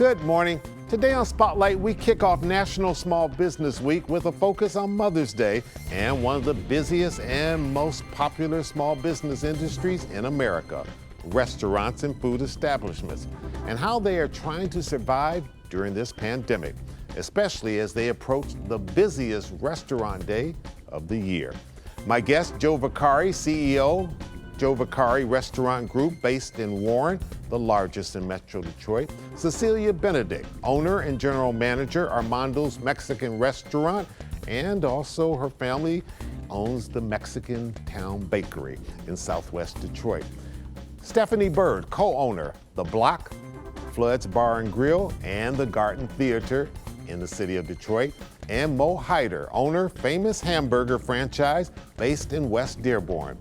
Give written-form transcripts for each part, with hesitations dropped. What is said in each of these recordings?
Good morning. Today on Spotlight, we kick off National Small Business Week with a focus on Mother's Day and one of the busiest and most popular small business industries in America, restaurants and food establishments, and how they are trying to survive during this pandemic, especially as they approach the busiest restaurant day of the year. My guest, Joe Vicari, CEO, Joe Vicari Restaurant Group based in Warren, the largest in Metro Detroit. Cecilia Benedict, owner and general manager, Armando's Mexican Restaurant, and also her family owns the Mexican Town Bakery in Southwest Detroit. Stephanie Bird, co-owner, The Block, Flood's Bar and Grill, and the Garden Theater in the city of Detroit. And Mo Hyder, owner, Famous Hamburger franchise based in West Dearborn.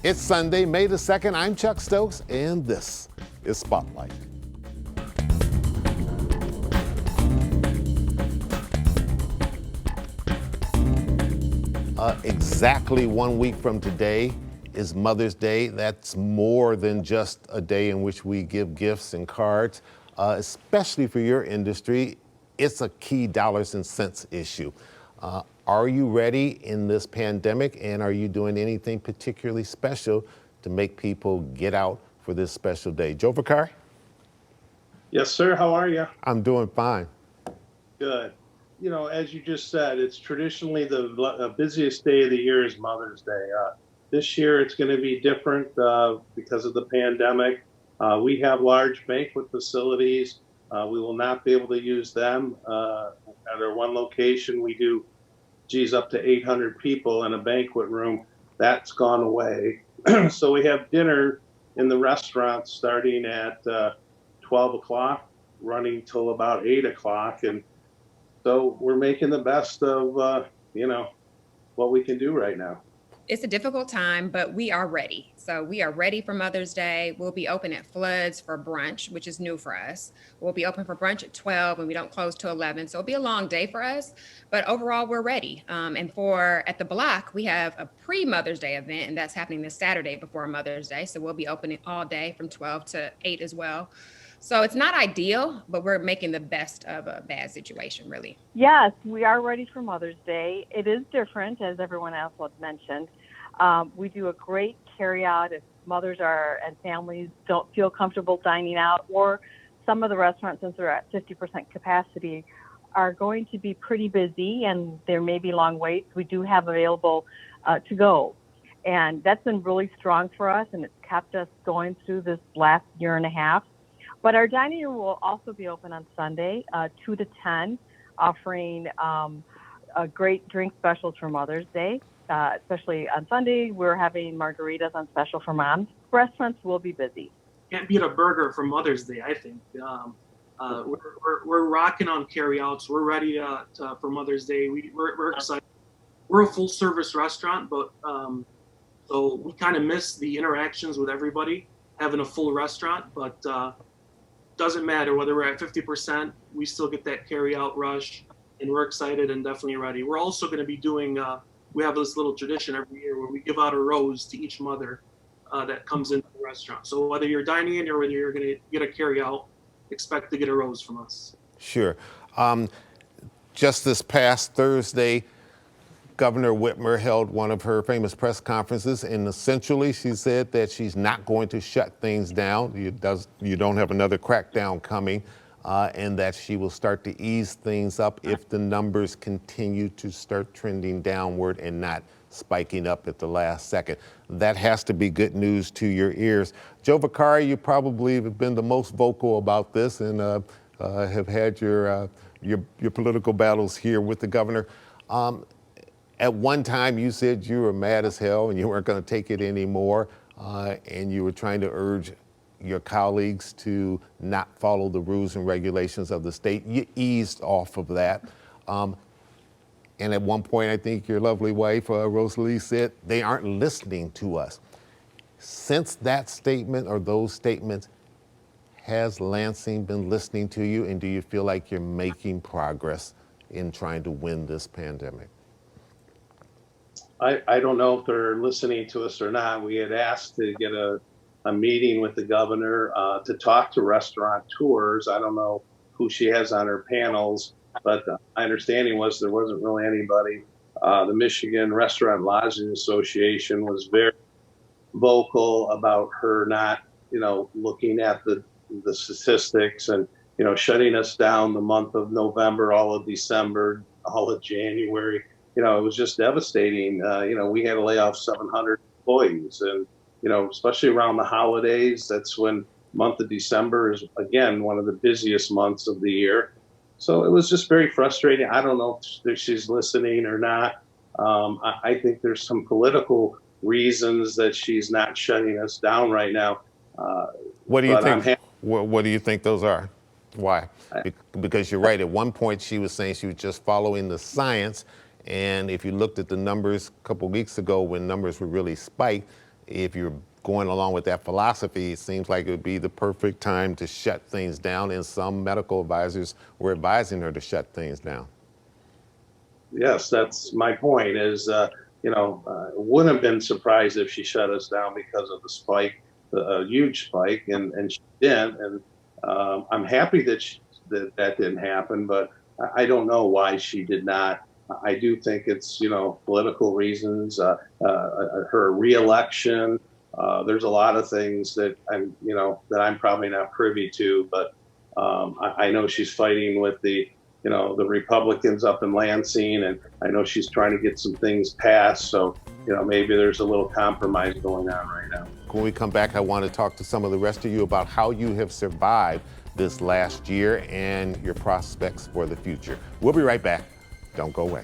It's Sunday, May the 2nd. I'm Chuck Stokes, and this is Spotlight. Exactly 1 week from today is Mother's Day. That's more than just a day in which we give gifts and cards, especially for your industry. It's a key dollars and cents issue. Are you ready in this pandemic, and are you doing anything particularly special to make people get out for this special day? Joe Vicari? Yes, sir. How are you? I'm doing fine. Good. You know, as you just said, it's traditionally the busiest day of the year is Mother's Day. This year it's going to be different because of the pandemic. We have large banquet facilities. We will not be able to use them. At our one location, we do up to 800 people in a banquet room. That's gone away. So we have dinner in the restaurant starting at 12 o'clock, running till about 8 o'clock. And so we're making the best of, what we can do right now. It's a difficult time, but we are ready. So we are ready for Mother's Day. We'll be open at Flood's for brunch, which is new for us. We'll be open for brunch at 12 and we don't close till 11. So it'll be a long day for us, but overall we're ready. And at the Block, we have a pre-Mother's Day event, and that's happening this Saturday before Mother's Day. So we'll be opening all day from 12 to 8 as well. So it's not ideal, but we're making the best of a bad situation, really. Yes, we are ready for Mother's Day. It is different, as everyone else has mentioned. We do a great carry-out if mothers and families don't feel comfortable dining out, or some of the restaurants, since they're at 50% capacity, are going to be pretty busy and there may be long waits. We do have available to go. And that's been really strong for us, and it's kept us going through this last year and a half. But our dining room will also be open on Sunday, 2 to 10, offering great drink specials for Mother's Day. Especially on Sunday, we're having margaritas on special for moms. Restaurants will be busy. Can't beat a burger for Mother's Day, I think. We're rocking on carryouts. We're ready for Mother's Day. We're excited. We're a full-service restaurant, but so we kind of miss the interactions with everybody, having a full restaurant, but doesn't matter whether we're at 50%, we still get that carry-out rush, and we're excited and definitely ready. We're also going to be doing, we have this little tradition every year where we give out a rose to each mother that comes into the restaurant. So whether you're dining in or whether you're going to get a carry-out, expect to get a rose from us. Sure. Just this past Thursday, Governor Whitmer held one of her famous press conferences, and essentially she said that she's not going to shut things down. You don't have another crackdown coming, and that she will start to ease things up if the numbers continue to start trending downward and not spiking up at the last second. That has to be good news to your ears. Joe Vicari, you probably have been the most vocal about this and have had your political battles here with the governor. At one time, you said you were mad as hell and you weren't going to take it anymore, and you were trying to urge your colleagues to not follow the rules and regulations of the state. You eased off of that. And at one point, I think your lovely wife, Rosalie, said they aren't listening to us. Since that statement or those statements, has Lansing been listening to you, and do you feel like you're making progress in trying to win this pandemic? I don't know if they're listening to us or not. We had asked to get a meeting with the governor to talk to restaurateurs. I don't know who she has on her panels, but my understanding was there wasn't really anybody. The Michigan Restaurant Lodging Association was very vocal about her not, looking at the statistics and, shutting us down the month of November, all of December, all of January. It was just devastating. We had to lay off 700 employees, and especially around the holidays, that's when month of December is again one of the busiest months of the year. So it was just very frustrating. I don't know if she's listening or not. I think there's some political reasons that she's not shutting us down right now. What do you but I'm think? What do you think those are? Why? Because you're right. At one point, she was saying she was just following the science. And if you looked at the numbers a couple of weeks ago when numbers were really spiked, if you're going along with that philosophy, it seems like it would be the perfect time to shut things down. And some medical advisors were advising her to shut things down. Yes, that's my point is, wouldn't have been surprised if she shut us down because of the spike, a huge spike, and she didn't. And I'm happy that that didn't happen, but I don't know why she did not. I do think it's, political reasons, her reelection. There's a lot of things that I'm probably not privy to, but I know she's fighting with the Republicans up in Lansing, and I know she's trying to get some things passed. So, maybe there's a little compromise going on right now. When we come back, I want to talk to some of the rest of you about how you have survived this last year and your prospects for the future. We'll be right back. Don't go away.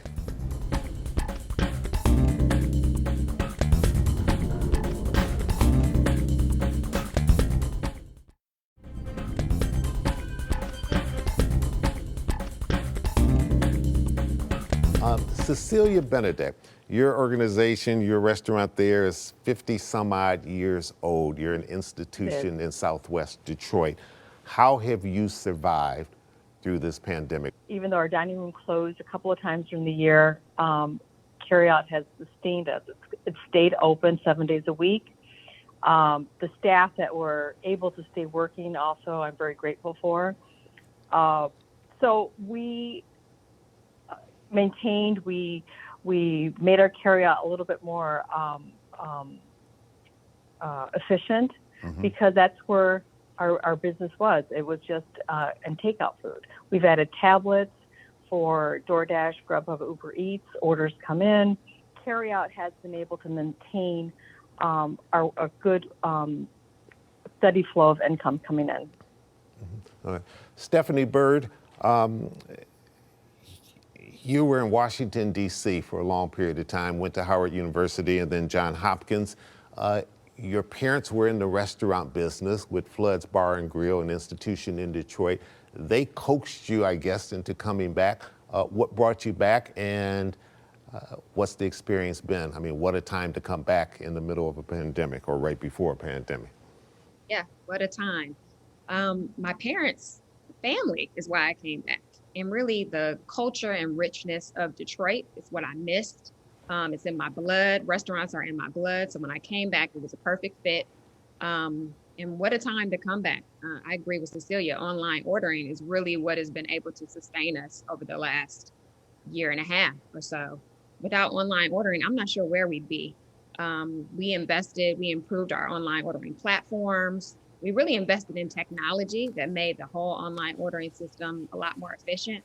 Cecilia Benedict, your organization, your restaurant there is 50 some odd years old. You're an institution in Southwest Detroit. How have you survived through this pandemic? Even though our dining room closed a couple of times during the year, carryout has sustained us. It's stayed open 7 days a week. The staff that were able to stay working also, I'm very grateful for. So we maintained, we made our carryout a little bit more efficient, because that's where our business was. It was just and takeout food. We've added tablets for DoorDash, Grubhub, Uber Eats. Orders come in. Carryout has been able to maintain a good steady flow of income coming in. All right. Stephanie Bird, you were in Washington, D.C. for a long period of time, went to Howard University and then Johns Hopkins. Your parents were in the restaurant business with Flood's Bar and Grill, an institution in Detroit. They coaxed you, I guess, into coming back. What brought you back, and what's the experience been? I mean, what a time to come back in the middle of a pandemic or right before a pandemic. Yeah, what a time. My parents' family is why I came back. And really the culture and richness of Detroit is what I missed. It's in my blood. Restaurants are in my blood. So when I came back, it was a perfect fit. And what a time to come back. I agree with Cecilia. Online ordering is really what has been able to sustain us over the last year and a half or so. Without online ordering, I'm not sure where we'd be. We improved our online ordering platforms. We really invested in technology that made the whole online ordering system a lot more efficient.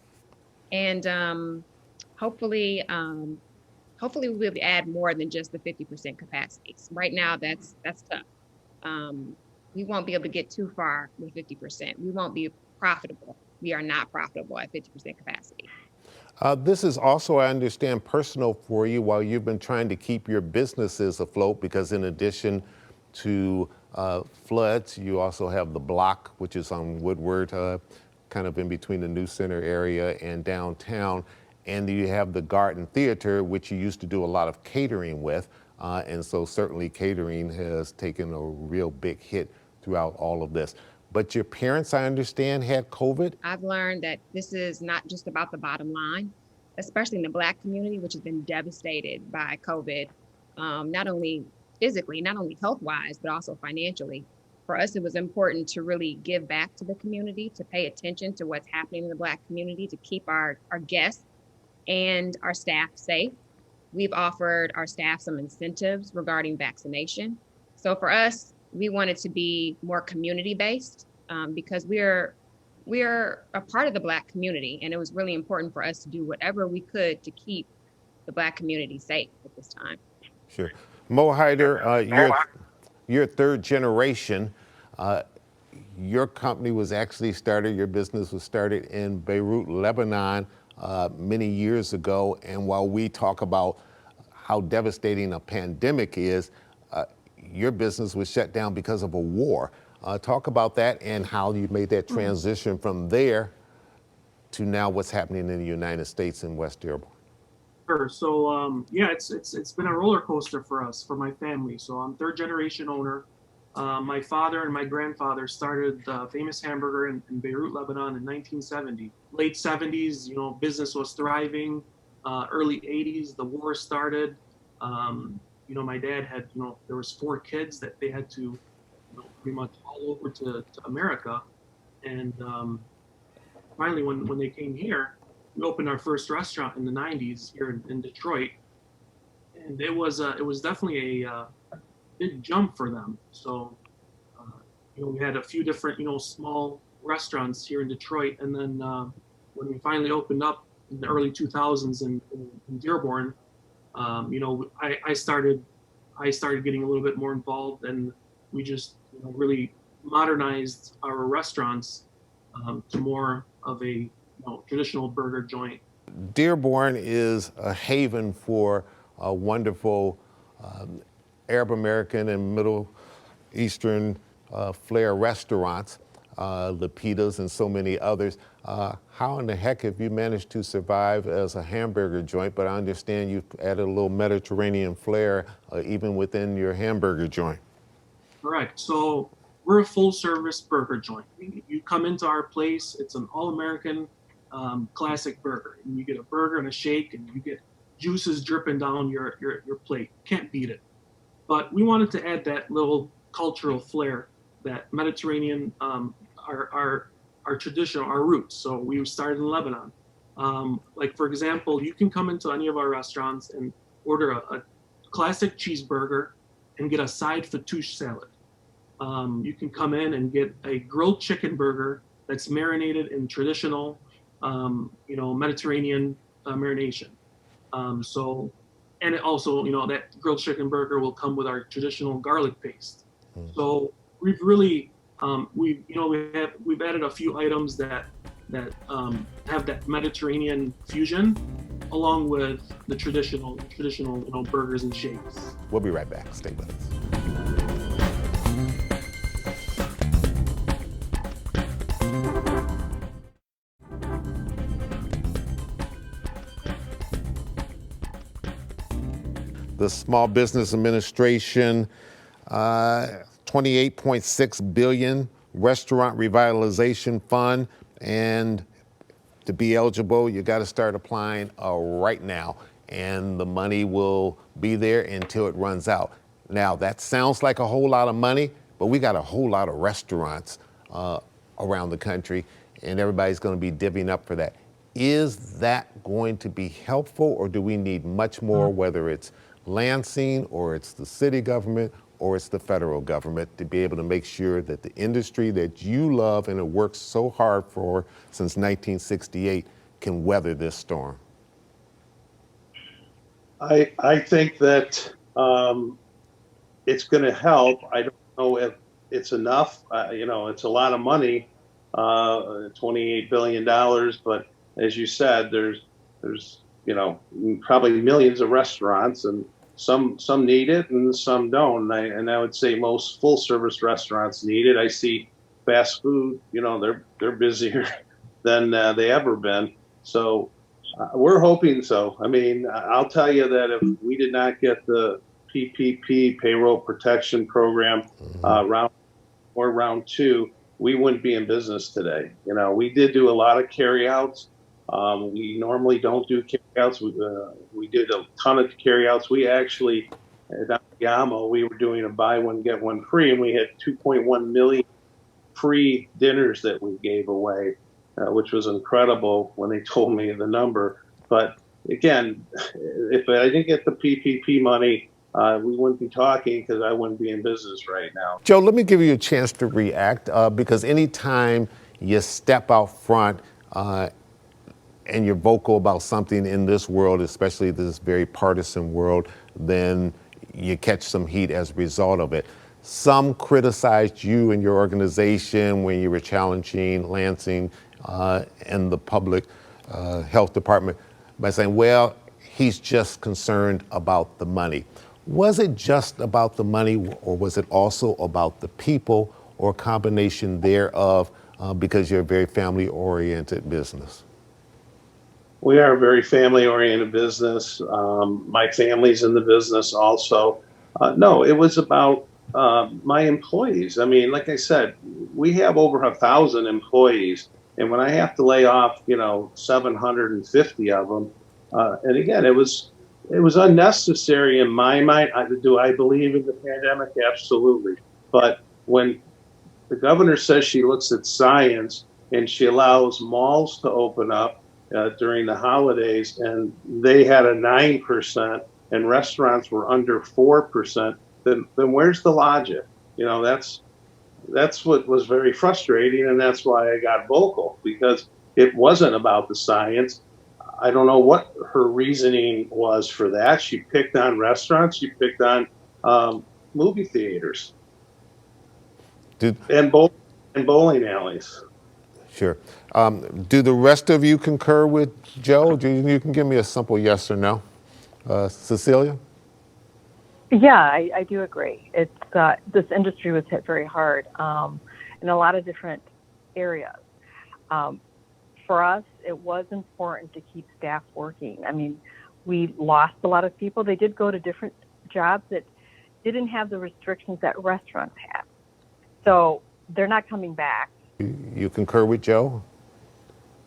And hopefully we'll be able to add more than just the 50% capacity. Right now, that's tough. We won't be able to get too far with 50%. We won't be profitable. We are not profitable at 50% capacity. This is also, I understand, personal for you while you've been trying to keep your businesses afloat, because in addition to Floods, you also have the Block, which is on Woodward, kind of in between the New Center area and downtown. And you have the Garden Theater, which you used to do a lot of catering with. And so certainly catering has taken a real big hit throughout all of this. But your parents, I understand, had COVID? I've learned that this is not just about the bottom line, especially in the Black community, which has been devastated by COVID, not only physically, not only health-wise, but also financially. for us, it was important to really give back to the community, to pay attention to what's happening in the Black community, to keep our guests and our staff safe. We've offered our staff some incentives regarding vaccination. So for us, we wanted to be more community-based because we're a part of the Black community, and it was really important for us to do whatever we could to keep the Black community safe at this time. Sure. Mo Hyder, you're third generation. Your company was actually started, your business was started in Beirut, Lebanon, many years ago. And while we talk about how devastating a pandemic is, your business was shut down because of a war. Talk about that and how you made that transition from there to now what's happening in the United States in West Dearborn. Sure. So yeah, it's been a roller coaster for us, for my family. So I'm third generation owner. My father and my grandfather started the famous hamburger in Beirut, Lebanon in 1970. Late 70s, you know, business was thriving. Early 80s, the war started. You know, my dad had, you know, there was 4 kids that they had to, you know, pretty much all over to America. And finally, when they came here, we opened our first restaurant in the 90s here in Detroit. And it was definitely a big jump for them. So, you know, we had a few different, you know, small restaurants here in Detroit. And then when we finally opened up in the early 2000s in Dearborn, you know, I started getting a little bit more involved, and we just, you know, really modernized our restaurants to more of a, you know, traditional burger joint. Dearborn is a haven for wonderful Arab American and Middle Eastern flair restaurants, Lapitas and so many others. How in the heck have you managed to survive as a hamburger joint, but I understand you've added a little Mediterranean flair even within your hamburger joint? Correct. So we're a full service burger joint. You come into our place, it's an all-American classic burger. And you get a burger and a shake, and you get juices dripping down your plate. Can't beat it. But we wanted to add that little cultural flair, that Mediterranean, our traditional, our roots. So we started in Lebanon. Like for example, you can come into any of our restaurants and order a classic cheeseburger and get a side fattoush salad. You can come in and get a grilled chicken burger that's marinated in traditional, you know, Mediterranean marination. And it also, you know, that grilled chicken burger will come with our traditional garlic paste. So we've really, we've added a few items that have that Mediterranean fusion, along with the traditional, you know, burgers and shakes. We'll be right back. Stay with us. The Small Business Administration, $28.6 billion restaurant revitalization fund, and to be eligible, you got to start applying right now, and the money will be there until it runs out. Now, that sounds like a whole lot of money, but we got a whole lot of restaurants around the country, and everybody's going to be divvying up for that. Is that going to be helpful, or do we need much more, whether it's Lansing, or it's the city government, or it's the federal government, to be able to make sure that the industry that you love and have worked so hard for since 1968 can weather this storm? I think that it's going to help. I don't know if it's enough. You know, it's a lot of money, $28 billion, but as you said, there's you know, probably millions of restaurants, and some need it and some don't. And I would say most full service restaurants need it. I see fast food, you know, they're busier than they ever been. So we're hoping so. I mean, I'll tell you that if we did not get the PPP, payroll protection program, round 2, we wouldn't be in business today. You know, we did do a lot of carryouts. We normally don't do carryouts. We did a ton of carryouts. We actually At Yamo, we were doing a buy one, get one free, and we had 2.1 million free dinners that we gave away, which was incredible when they told me the number. But again, if I didn't get the PPP money, we wouldn't be talking because I wouldn't be in business right now. Joe, let me give you a chance to react because anytime you step out front and you're vocal about something in this world, especially this very partisan world, then you catch some heat as a result of it. Some criticized you and your organization when you were challenging Lansing and the public health department by saying, well, he's just concerned about the money. Was it just about the money, or was it also about the people, or a combination thereof, because you're a very family-oriented business? We are a very family-oriented business. My family's in the business also. No, it was about my employees. I mean, like I said, we have over 1,000 employees, and when I have to lay off, 750 of them, and again, it was unnecessary in my mind. Do I believe in the pandemic? Absolutely. But when the governor says she looks at science and she allows malls to open up during the holidays, and they had a 9%, and restaurants were under 4%, then where's the logic? That's what was very frustrating, and that's why I got vocal, because it wasn't about the science. I don't know what her reasoning was for that. She picked on restaurants. She picked on movie theaters and bowling alleys. Sure. Do the rest of you concur with Joe? You can give me a simple yes or no. Cecilia? Yeah, I do agree. It's this industry was hit very hard in a lot of different areas. For us, it was important to keep staff working. I mean, we lost a lot of people. They did go to different jobs that didn't have the restrictions that restaurants had. So they're not coming back. You concur with Joe?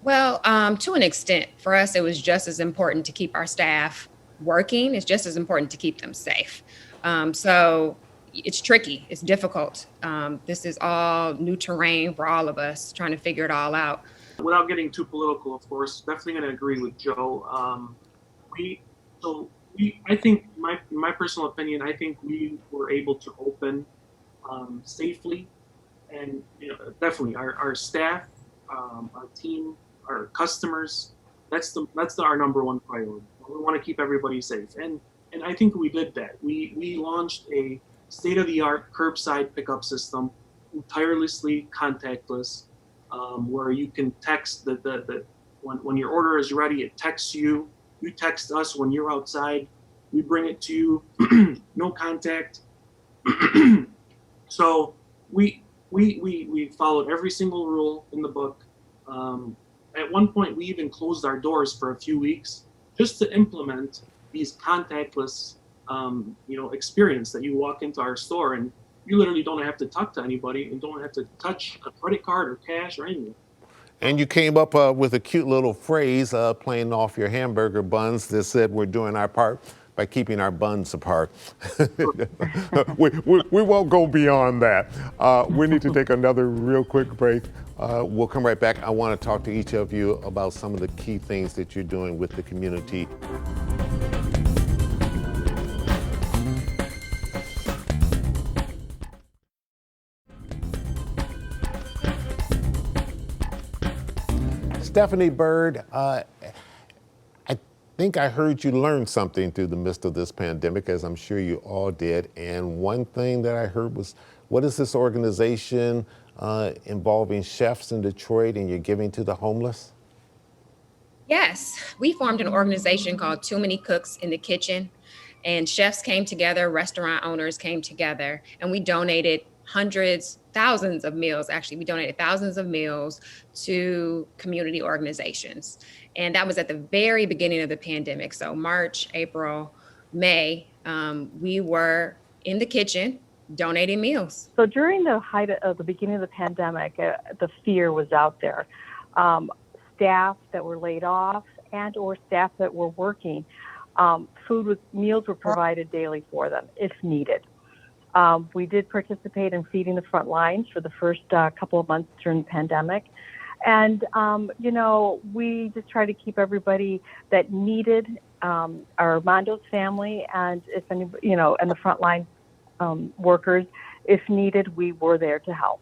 Well, to an extent, for us, it was just as important to keep our staff working. It's just as important to keep them safe. So it's tricky. It's difficult. This is all new terrain for all of us, trying to figure it all out. Without getting too political, of course, definitely going to agree with Joe. I think, my personal opinion, I think we were able to open safely, and definitely our staff, our team, our customers. That's our number one priority. We want to keep everybody safe, and I think we did that. We launched a state-of-the-art curbside pickup system, entirely contactless, where you can text when your order is ready, it texts you. You text us when you're outside. We bring it to you, no contact. So we followed every single rule in the book. At one point, we even closed our doors for a few weeks just to implement these contactless, experience that you walk into our store and you literally don't have to talk to anybody and don't have to touch a credit card or cash or anything. And you came up with a cute little phrase playing off your hamburger buns that said, we're doing our part by keeping our buns apart. we won't go beyond that. We need to take another real quick break. We'll come right back. I want to talk to each of you about some of the key things that you're doing with the community. Stephanie Bird, I think I heard you learn something through the midst of this pandemic, as I'm sure you all did. And one thing that I heard was, what is this organization involving chefs in Detroit and you're giving to the homeless? Yes, we formed an organization called Too Many Cooks in the Kitchen, and chefs came together, restaurant owners came together, and we donated thousands of meals. Actually, we donated thousands of meals to community organizations. And that was at the very beginning of the pandemic. So March, April, May, we were in the kitchen donating meals. So during the height of the beginning of the pandemic, the fear was out there. Staff that were laid off and or staff that were working Meals were provided daily for them if needed. We did participate in feeding the front lines for the first couple of months during the pandemic. And, we just try to keep everybody that needed, our Armando's family, and if anybody, and the frontline workers, if needed, we were there to help.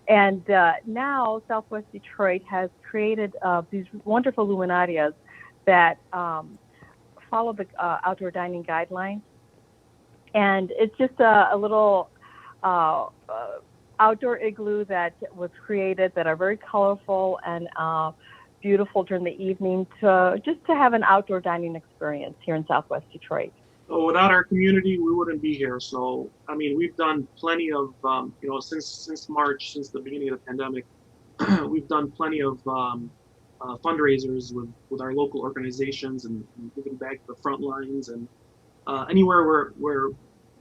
And now Southwest Detroit has created these wonderful luminarias that follow the outdoor dining guidelines. And it's just a little outdoor igloo that was created that are very colorful and beautiful during the evening to have an outdoor dining experience here in Southwest Detroit. So without our community, we wouldn't be here. So, I mean, we've done plenty of, since March, since the beginning of the pandemic, we've done plenty of fundraisers with our local organizations and giving back to the front lines and anywhere where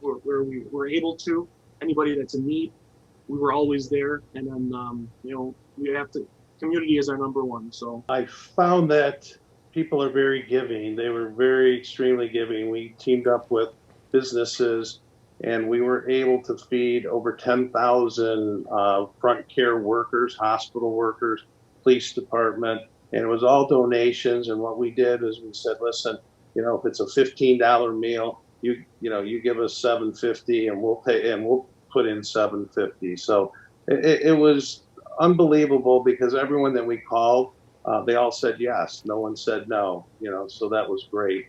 we were able to, anybody that's in need, we were always there. And then, we have to, community is our number one. So I found that people are very giving. They were very extremely giving. We teamed up with businesses and we were able to feed over 10,000 front care workers, hospital workers, police department, and it was all donations. And what we did is we said, listen, if it's a $15 meal, you give us $7.50 and we'll pay, and we'll put in $7.50. So it was unbelievable because everyone that we called, they all said yes. No one said no, so that was great.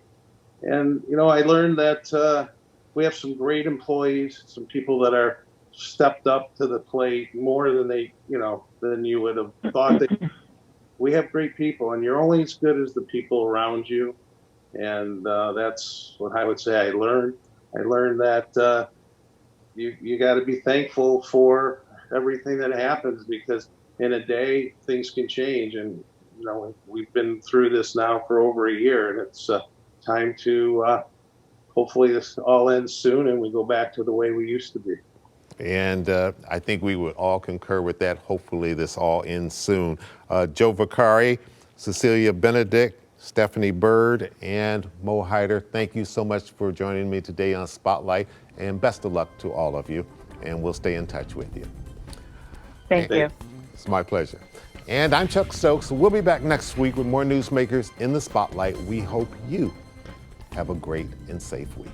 And, I learned that we have some great employees, some people that are stepped up to the plate more than than you would have thought. We have great people, and you're only as good as the people around you. And that's what I would say I learned. I learned that you got to be thankful for everything that happens because in a day things can change. And we've been through this now for over a year, and it's time to hopefully this all ends soon and we go back to the way we used to be. And I think we would all concur with that. Hopefully this all ends soon. Joe Vicari, Cecilia Benedict, Stephanie Bird, and Mo Hyder, thank you so much for joining me today on Spotlight, and best of luck to all of you, and we'll stay in touch with you. Thank you. It's my pleasure. And I'm Chuck Stokes. We'll be back next week with more newsmakers in the Spotlight. We hope you have a great and safe week.